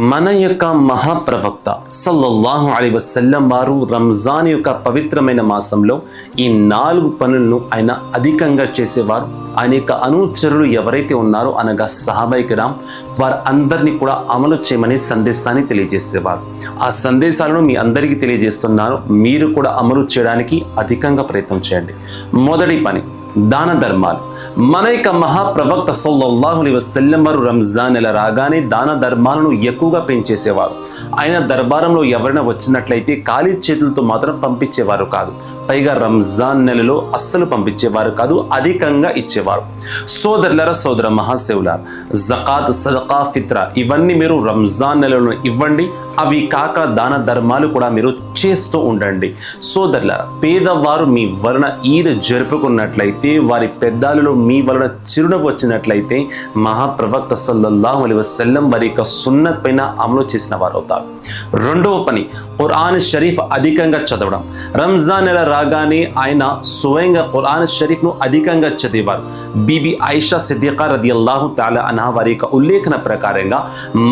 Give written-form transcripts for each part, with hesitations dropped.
మన యొక్క మహాప్రవక్త సల్లల్లాహు అలైహి వసల్లం వారు రంజాన్ యొక్క పవిత్రమైన మాసంలో ఈ 4 పనులను ఆయన అధికంగా చేసేవారు. ఆయన యొక్క అనుచరులు ఎవరైతే ఉన్నారో అనగా సహాబాయి కిరామ్ వారందరినీ కూడా అమలు చేయమని సందేశాన్ని తెలియజేసేవారు. ఆ సందేశాలను మీ అందరికీ తెలియజేస్తున్నాను. మీరు కూడా అమలు చేయడానికి అధికంగా ప్రయత్నం చేయండి. మొదటి పని దాన ధర్మాలు. మన యొక్క మహాప్రవక్త సల్లల్లాహు అలైహి వసల్లం వారు రంజాన్ నెల రాగానే దాన ధర్మాలను ఎక్కువగా పెంచేసేవారు. ఆయన దర్బారంలో ఎవరైనా వచ్చినట్లయితే ఖాళీ చేతులతో మాత్రం పంపించేవారు కాదు. పైగా రంజాన్ నెలలో అస్సలు పంపించేవారు కాదు, అధికంగా ఇచ్చేవారు. సోదరులారా, సోదర మహాశివులారా, జకాత్, సదకా, ఫిత్రా ఇవన్నీ మీరు రంజాన్ నెలలో ఇవ్వండి. అవి కాక దాన ధర్మాలు కూడా మీరు చేస్తూ ఉండండి. సోదరులారా, పేదవారు మీ వలన ఈద్ జరుపుకున్నట్లయితే, వారి పెద్దాలలో మీ వలన చిరునవ్వు వచ్చినట్లయితే మహాప్రవక్త సల్లల్లాహు అలైహి వసల్లం వారి యొక్క సున్నత్ పైన అమలు చేసిన వారు అవుతారు. రెండవ పని ఖురాన్ షరీఫ్ అధికంగా చదవడం. రంజాన్ నెల రాగానే ఆయన స్వయంగా ఖురాన్ షరీఫ్ను అధికంగా చదివారు. బీబీ ఆయిషా సిద్దికా రదియల్లాహు తఆలా అన్హా వారి యొక్క ఉల్లేఖన ప్రకారంగా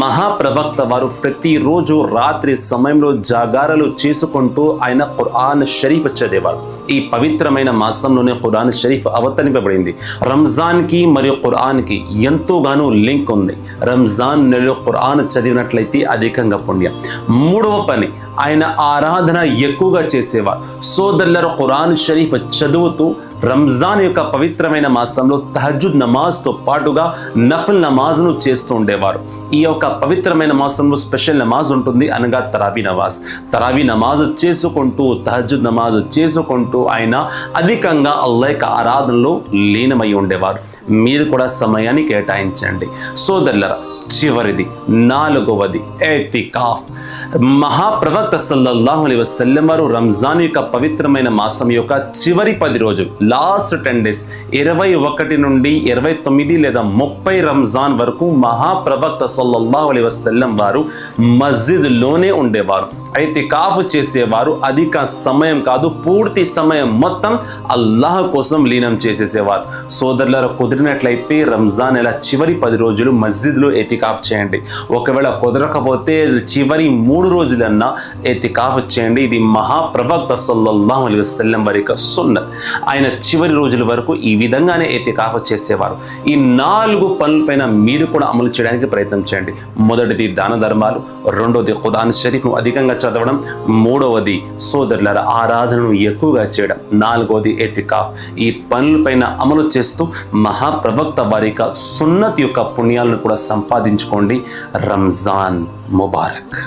మహాప్రవక్త వారు ప్రతిరోజు రాత్రి సమయంలో జాగారాలు చేసుకుంటూ ఆయన ఖురాన్ షరీఫ్ చదివారు. ఈ పవిత్రమైన మాసంలోనే ఖురాన్ షరీఫ్ అవతరింపబడింది. రంజాన్కి మరియు ఖురాన్కి ఎంతోగానో లింక్ ఉంది. రంజాన్ నెలలో ఖురాన్ చదివినట్లయితే అధికంగా పుణ్యం. మూడవ పని ఆయన ఆరాధన ఎక్కువగా చేసేవారు. సోదరులారా, ఖురాన్ షరీఫ్ చదువుతూ రంజాన్ యొక్క పవిత్రమైన మాసంలో తహజ్జుద్ నమాజ్తో పాటుగా నఫల్ నమాజ్ను చేస్తూ ఉండేవారు. ఈ యొక్క పవిత్రమైన మాసంలో స్పెషల్ నమాజ్ ఉంటుంది, అనగా తరావీ నమాజ్. తరావీ నమాజ్ చేసుకుంటూ తహజ్జుద్ నమాజ్ చేసుకుంటూ ఆయన అధికంగా అల్లాహ్ యొక్క ఆరాధనలో లీనమై ఉండేవారు. మీరు కూడా సమయాన్ని కేటాయించండి. సోదరులారా, చివరిది 4వది ఎతికాఫ్. మహాప్రవక్త సల్లల్లాహు అలైహి వసల్లం వారు రంజాన్ యొక్క పవిత్రమైన మాసం యొక్క చివరి 10 రోజులు, లాస్ట్ 10 days 21 నుండి 29 లేదా 30 రంజాన్ వరకు మహాప్రవక్త సల్లల్లాహు అలైహి వసల్లం వారు మస్జిద్లోనే ఉండేవారు. ఎతికాఫ్ చేసేవారు. అధిక సమయం కాదు, పూర్తి సమయం మొత్తం అల్లాహ్ కోసం లీనం చేసేసేవారు. సోదరులారా, కుదిరినట్లయితే రంజాన్ నెల చివరి 10 రోజులు మస్జిద్లో ఎతికాఫ్ చేయండి. ఒకవేళ కుదరకపోతే చివరి 3 రోజులన్నా ఎతికాఫ్ చేయండి. ఇది మహాప్రవక్త సల్లల్లాహు అలైహి వసల్లం వారి యొక్క సున్నత్. ఆయన చివరి రోజుల వరకు ఈ విధంగానే ఎతికాఫ్ చేసేవారు. ఈ 4 పనులపైన మీరు కూడా అమలు చేయడానికి ప్రయత్నం చేయండి. మొదటిది దాన ధర్మాలు, రెండోది ఖురాన్ షరీఫ్ను అధికంగా చదవడం, మూడవది సోదరులారా ఆరాధనను ఎక్కువగా చేయడం, 4వది ఎతికాఫ్. ఈ పనులపైన అమలు చేస్తూ మహాప్రవక్త వారి యొక్క సున్నత్ యొక్క పుణ్యాలను కూడా సంపాదించుకోండి. రంజాన్ ముబారక్.